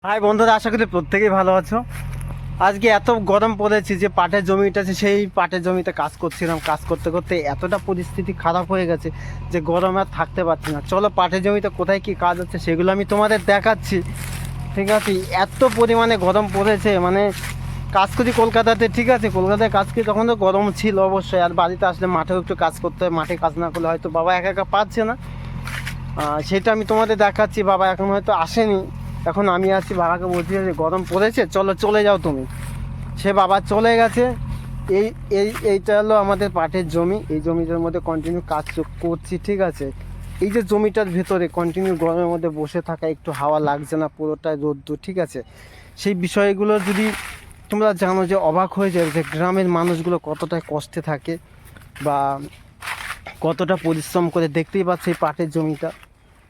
High বন্ধুরা, আশা করি প্রত্যেকেই ভালো আছো। আজকে এত গরম পড়েছে যে পাটের জমিটা আছে, সেই পাটের জমিতে কাজ করছিলাম। কাজ করতে করতে এতটা পরিস্থিতি খারাপ হয়ে গেছে যে গরমে আর থাকতে পারছি না। চলো পাটের জমিতে কোথায় কি কাজ হচ্ছে সেগুলো আমি তোমাদের দেখাচ্ছি। ঠিক আছে, এত পরিমাণে গরম পড়েছে, মানে কাজ করি কলকাতাতে, ঠিক আছে, কলকাতায় কাজ করি, তখন তো গরম ছিল অবশ্যই। আর বাড়িতে আসলে মাঠেও একটু কাজ করতে হয়, মাঠে কাজ না করলে হয়তো বাবা একা একা পারছে না। সেটা আমি তোমাদের দেখাচ্ছি। বাবা এখন হয়তো আসেনি, এখন আমি আছি। বাবাকে বলছি যে গরম পড়েছে, চলো চলে যাও তুমি। সে বাবা চলে গেছে। এই এইটা হলো আমাদের পাটের জমি। এই জমিটার মধ্যে কন্টিনিউ কাজ করছি, ঠিক আছে। এই যে জমিটার ভেতরে কন্টিনিউ গরমের মধ্যে বসে থাকা, একটু হাওয়া লাগছে না, পুরোটাই রোদ্দুর, ঠিক আছে। সেই বিষয়গুলো যদি তোমরা জানো, যে অবাক হয়ে যাবে যে গ্রামের মানুষগুলো কতটা কষ্টে থাকে বা কতটা পরিশ্রম করে। দেখতেই পাচ্ছ এই পাটের জমিটা,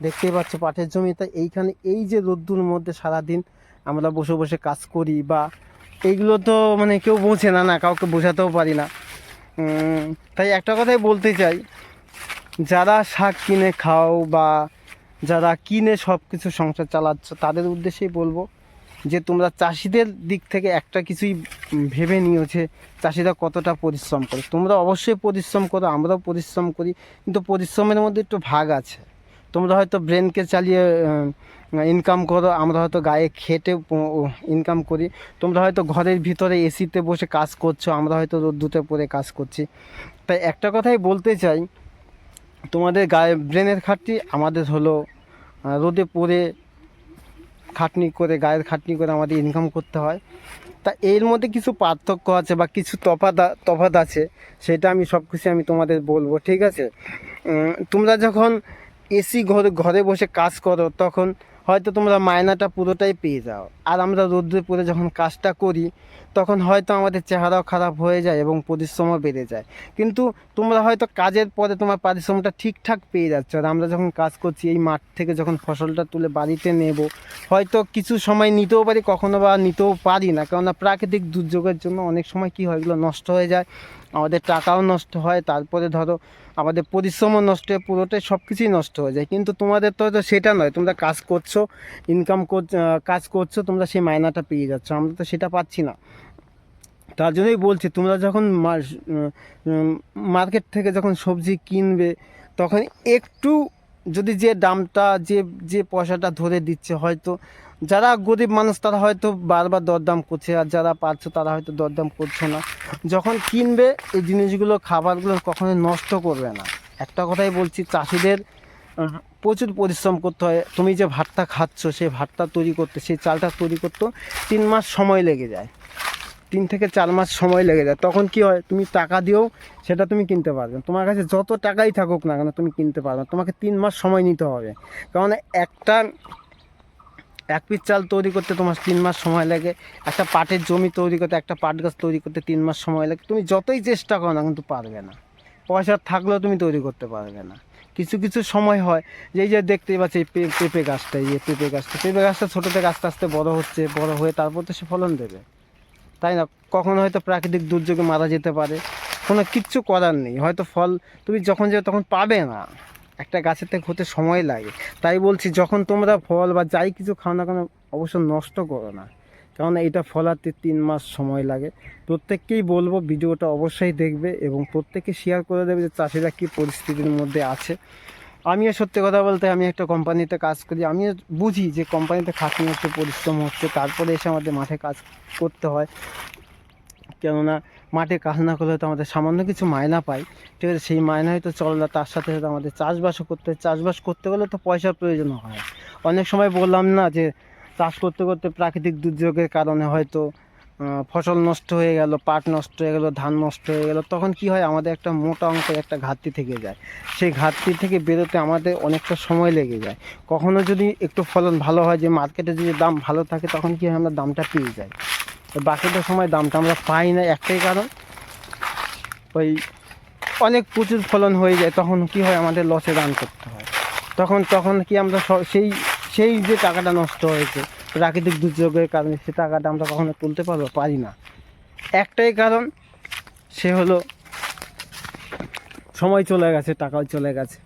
দেখতেই পাচ্ছ পাটের জমিটা। এইখানে এই যে রোদ্দুর মধ্যে সারাদিন আমরা বসে বসে কাজ করি, বা এইগুলো তো মানে কেউ বোঝে না, কাউকে বোঝাতেও পারি না। তাই একটা কথাই বলতে চাই, যারা শাক কিনে খাও বা যারা কিনে সব কিছু সংসার চালাচ্ছ, তাদের উদ্দেশ্যেই বলবো যে তোমরা চাষিদের দিক থেকে একটা কিছুই ভেবে নিও, যে চাষিরা কতটা পরিশ্রম করে। তোমরা অবশ্যই পরিশ্রম করো, আমরাও পরিশ্রম করি, কিন্তু পরিশ্রমের মধ্যে একটু ভাগ আছে। তোমরা হয়তো ব্রেনকে চালিয়ে ইনকাম করো, আমরা হয়তো গায়ে খেটে ইনকাম করি। তোমরা হয়তো ঘরের ভিতরে এসিতে বসে কাজ করছো, আমরা হয়তো রোদ্দুরে পরে কাজ করছি। তাই একটা কথাই বলতে চাই, তোমাদের গায়ে ব্রেনের খাটনি, আমাদের হলো রোদে পড়ে খাটনি করে, গায়ের খাটনি করে আমাদের ইনকাম করতে হয়। তা এর মধ্যে কিছু পার্থক্য আছে বা কিছু তফাৎ আছে, সেটা আমি সব কিছু আমি তোমাদের বলবো, ঠিক আছে। তোমরা যখন এসি ঘরে ঘরে বসে কাজ করো, তখন হয়তো তোমরা মায়নাটা পুরোটাই পেয়ে যাও। আর আমরা রোদ্রে পড়ে যখন কাজটা করি, তখন হয়তো আমাদের চেহারাও খারাপ হয়ে যায় এবং পরিশ্রমও বেড়ে যায়। কিন্তু তোমরা হয়তো কাজের পরে তোমার পারিশ্রমটা ঠিকঠাক পেয়ে যাচ্ছ। আর আমরা যখন কাজ করছি, এই মাঠ থেকে যখন ফসলটা তুলে বাড়িতে নেব, হয়তো কিছু সময় নিতেও পারি, কখনো বা নিতেও পারি না। কেননা প্রাকৃতিক দুর্যোগের জন্য অনেক সময় কী হয়, এগুলো নষ্ট হয়ে যায়, আমাদের টাকাও নষ্ট হয়, তারপরে ধরো আমাদের পরিশ্রমও নষ্ট হয়, পুরোটাই সব কিছুই নষ্ট হয়ে যায়। কিন্তু তোমাদের তো হয়তো সেটা নয়, তোমরা কাজ করছো, কাজ করছো, তোমরা সেই মায়নাটা পেয়ে যাচ্ছ, আমরা তো সেটা পাচ্ছি না। তার জন্যই বলছি, তোমরা যখন মার্কেট থেকে যখন সবজি কিনবে, তখন একটু যদি যে দামটা, যে পয়সাটা ধরে দিচ্ছে, হয়তো যারা গরিব মানুষ তারা হয়তো বারবার দরদাম করছে, আর যারা পারছো তারা হয়তো দরদাম করছে না। যখন কিনবে এই জিনিসগুলো, খাবারগুলো কখনোই নষ্ট করবে না। একটা কথাই বলছি, চাষিদের প্রচুর পরিশ্রম করতে হয়। তুমি যে ভাতটা খাচ্ছ, সেই ভাতটা তৈরি করতে, সেই চালটা তৈরি করতেও 3 মাস সময় লেগে যায়, 3 থেকে 4 মাস সময় লেগে যায়। তখন কি হয়, তুমি টাকা দিয়েও সেটা তুমি কিনতে পারবে না। তোমার কাছে যত টাকাই থাকুক না কেন, তুমি কিনতে পারবে না। তোমাকে 3 মাস সময় নিতে হবে। কারণ এক পিস চাল তৈরি করতে তোমার 3 মাস সময় লাগে। একটা পাটের জমি তৈরি করতে, একটা পাট গাছ তৈরি করতে 3 মাস সময় লাগে। তুমি যতই চেষ্টা করো না, কিন্তু পারবে না। পয়সা থাকলেও তুমি তৈরি করতে পারবে না। কিছু কিছু সময় হয় যে, এই যে দেখতেই পাচ্ছি এই পেঁপে গাছটা, এই পেঁপে গাছটা ছোটো থেকে আস্তে আস্তে বড় হচ্ছে, বড় হয়ে তারপর তো সে ফলন দেবে, তাই না? কখনো হয়তো প্রাকৃতিক দুর্যোগে মারা যেতে পারে, কোনো কিচ্ছু করার নেই। হয়তো ফল তুমি যখন যাবে তখন পাবে না, একটা গাছের থেকে হতে সময় লাগে। তাই বলছি, যখন তোমরা ফল বা যাই কিছু খাও না কেন, অবশ্য নষ্ট করো না, কারণ এটা ফলাতে 3 মাস সময় লাগে। প্রত্যেককেই বলবো ভিডিওটা অবশ্যই দেখবে এবং প্রত্যেককে শেয়ার করে দেবে যে চাষিরা কী পরিস্থিতির মধ্যে আছে। আমিও সত্যি কথা বলতে, আমি একটা কোম্পানিতে কাজ করি, আমিও বুঝি যে কোম্পানিতে খাটনি হচ্ছে, পরিশ্রম হচ্ছে, তারপরে এসে আমাদের মাঠে কাজ করতে হয়। কেননা মাঠে কাজ না করলে তো আমাদের সামান্য কিছু মায়না পাই, ঠিক আছে, সেই মায়না হয়তো চলে না, তার সাথে সাথে আমাদের চাষবাসও করতে হয়। চাষবাস করতে গেলে তো পয়সার প্রয়োজন হয়। অনেক সময় বললাম না যে চাষ করতে করতে প্রাকৃতিক দুর্যোগের কারণে হয়তো ফসল নষ্ট হয়ে গেল, পাট নষ্ট হয়ে গেল, ধান নষ্ট হয়ে গেল, তখন কি হয়, আমাদের একটা মোটা অঙ্কের একটা ঘাটতি থেকে যায়। সেই ঘাটতি থেকে বেরোতে আমাদের অনেকটা সময় লেগে যায়। কখনো যদি একটু ফলন ভালো হয়, যে মার্কেটে যদি দাম ভালো থাকে, তখন কি হয়, আমরা দামটা পেয়ে যাই। বাকিটা সময় দামটা আমরা পাই না, একটাই কারণ, ওই অনেক প্রচুর ফলন হয়ে যায়, তখন কি হয়, আমাদের লসে রান করতে হয়। তখন কি আমরা সেই সেই যে টাকাটা নষ্ট হয়েছে প্রাকৃতিক দুর্যোগের কারণে, সে টাকাটা আমরা কখনো তুলতে পারি না। একটাই কারণ, সে হলো সময় চলে গেছে, টাকাও চলে গেছে,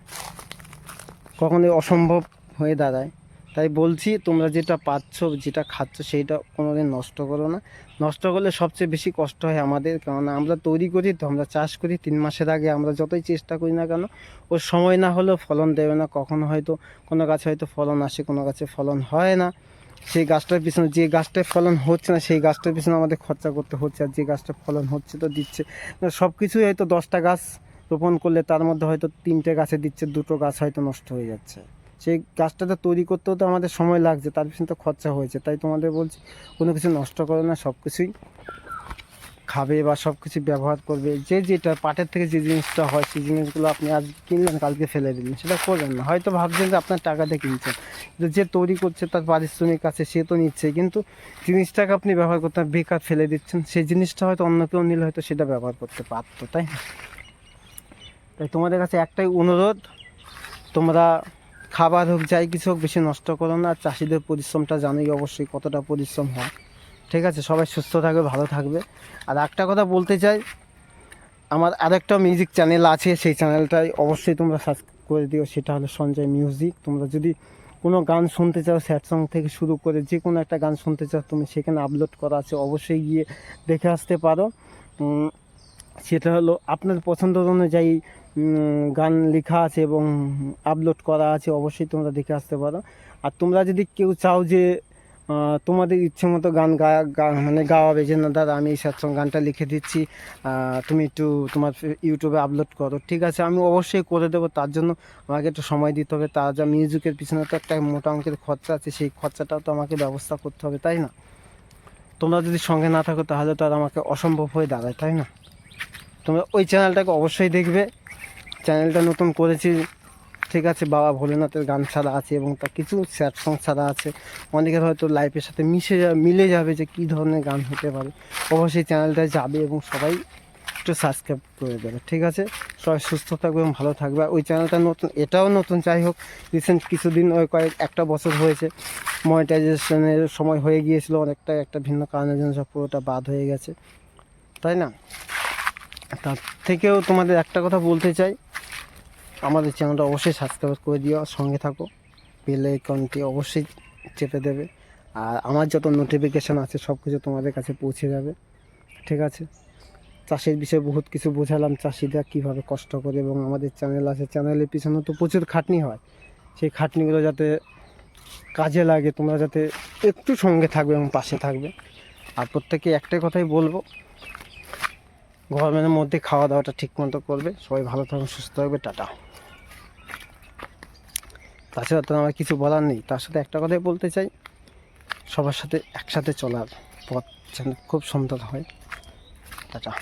কখনোই অসম্ভব হয়ে দাঁড়ায়। তাই বলছি তোমরা যেটা পাচ্ছ, যেটা খাচ্ছ, সেইটা কোনোদিন নষ্ট করো না। নষ্ট করলে সবচেয়ে বেশি কষ্ট হয় আমাদের, কারণ আমরা তৈরি করি তো, আমরা চাষ করি 3 মাসের আগে। আমরা যতই চেষ্টা করি না কেন, ওর সময় না হলেও ফলন দেবে না। কখনো হয়তো কোনো গাছে হয়তো ফলন আসে, কোনো গাছে ফলন হয় না। সেই গাছটার পিছনে, যে গাছটায় ফলন হচ্ছে না সেই গাছটার পিছনে আমাদের খরচা করতে হচ্ছে, আর যে গাছটা ফলন হচ্ছে তো দিচ্ছে। সব কিছুই হয়তো 10টা গাছ রোপণ করলে তার মধ্যে হয়তো 3টে গাছে দিচ্ছে, 2টো গাছ হয়তো নষ্ট হয়ে যাচ্ছে। সেই গাছটাতে তৈরি করতেও তো আমাদের সময় লাগছে, তার পিছনে তো খরচা হয়েছে। তাই তোমাদের বলছি কোনো কিছু নষ্ট করো না, সব কিছুই খাবে বা সব কিছু ব্যবহার করবে। যে যেটা পাটের থেকে যে জিনিসটা হয় সেই জিনিসগুলো আপনি আজ কিনলেন কালকে ফেলে দিলেন, সেটা করবেন না। হয়তো ভাবছেন যে আপনার টাকা দিয়ে কিনছেন, কিন্তু যে তৈরি করছে তার পারিশ্রমিক আছে, সে তো নিচ্ছে, কিন্তু জিনিসটাকে আপনি ব্যবহার করতে বেকার ফেলে দিচ্ছেন। সেই জিনিসটা হয়তো অন্য কেউ নিলে হয়তো সেটা ব্যবহার করতে পারতো, তাই না? তাই তোমাদের কাছে একটাই অনুরোধ, তোমরা খাবার হোক যাই কিছু হোক বেশি নষ্ট করো না। আর চাষিদের পরিশ্রমটা জানোই অবশ্যই কতটা পরিশ্রম হয়। ঠিক আছে, সবাই সুস্থ থাকবে, ভালো থাকবে। আর একটা কথা বলতে চাই, আমার আরেকটা মিউজিক চ্যানেল আছে, সেই চ্যানেলটাই অবশ্যই তোমরা সাবস্ক্রাইব করে দিও। সেটা হলো সঞ্জয় মিউজিক। তোমরা যদি কোনো গান শুনতে চাও, স্যাড সং থেকে শুরু করে যে কোনো একটা গান শুনতে চাও, তুমি সেখানে আপলোড করা আছে, অবশ্যই গিয়ে দেখে আসতে পারো। সেটা হলো আপনার পছন্দ অনুযায়ী গান লেখা আছে এবং আপলোড করা আছে, অবশ্যই তোমরা দেখে আসতে পারো। আর তোমরা যদি কেউ চাও যে তোমাদের ইচ্ছে মতো গান মানে গাওয়াবে, যে না দাদা আমি এই স্যাড সং গানটা লিখে দিচ্ছি, তুমি একটু তোমার ইউটিউবে আপলোড করো, ঠিক আছে, আমি অবশ্যই করে দেবো। তার জন্য আমাকে একটু সময় দিতে হবে। তার যা মিউজিকের পিছনে তো একটা মোটা অঙ্কের খরচা আছে, সেই খরচাটাও তো আমাকে ব্যবস্থা করতে হবে, তাই না? তোমরা যদি সঙ্গে না থাকো তাহলে তো আর আমাকে অসম্ভব হয়ে দাঁড়ায়, তাই না? তোমরা ওই চ্যানেলটাকে অবশ্যই দেখবে। চ্যানেলটা নতুন করেছি, ঠিক আছে, বাবা ভোলেনাথের গান ছাড়া আছে এবং তার কিছু স্যাড সং ছাড়া আছে। অনেকের হয়তো লাইফের সাথে মিলে যাবে যে কী ধরনের গান হতে পারে। অবশ্যই চ্যানেলটায় যাবে এবং সবাই একটু সাবস্ক্রাইব করে দেবে, ঠিক আছে? সবাই সুস্থ থাকবে এবং ভালো থাকবে। ওই চ্যানেলটা নতুন, এটাও নতুন, যাই হোক রিসেন্ট কিছুদিন, ওই একটা বছর হয়েছে, মনিটাইজেশনের সময় হয়ে গিয়েছিল অনেকটা, একটা ভিন্ন কারণের জন্য সব পুরোটা বাদ হয়ে গেছে, তাই না? তার থেকেও তোমাদের একটা কথা বলতে চাই, আমাদের চ্যানেলটা অবশ্যই সাবস্ক্রাইব করে দিও, সঙ্গে থাকো, বেল আইকনটি অবশ্যই চেপে দেবে। আর আমার যত নোটিফিকেশান আছে সব কিছু তোমাদের কাছে পৌঁছে যাবে, ঠিক আছে? চাষের বিষয়ে বহুত কিছু বোঝালাম, চাষিরা কীভাবে কষ্ট করে, এবং আমাদের চ্যানেল আছে, চ্যানেলের পিছনে তো প্রচুর খাটনি হয়, সেই খাটনিগুলো যাতে কাজে লাগে, তোমরা যাতে একটু সঙ্গে থাকবে এবং পাশে থাকবে। আর প্রত্যেকে একটাই কথাই বলবো, গরমের মধ্যে খাওয়া দাওয়াটা ঠিক মতো করবে। সবাই ভালো থাকবে, সুস্থ থাকবে, টাটা। তাছাড়া তো আমার কিছু বলার নেই। তার সাথে একটা কথাই বলতে চাই, সবার সাথে একসাথে চলার পথ যেন খুব সুন্দর হয়, টাটা।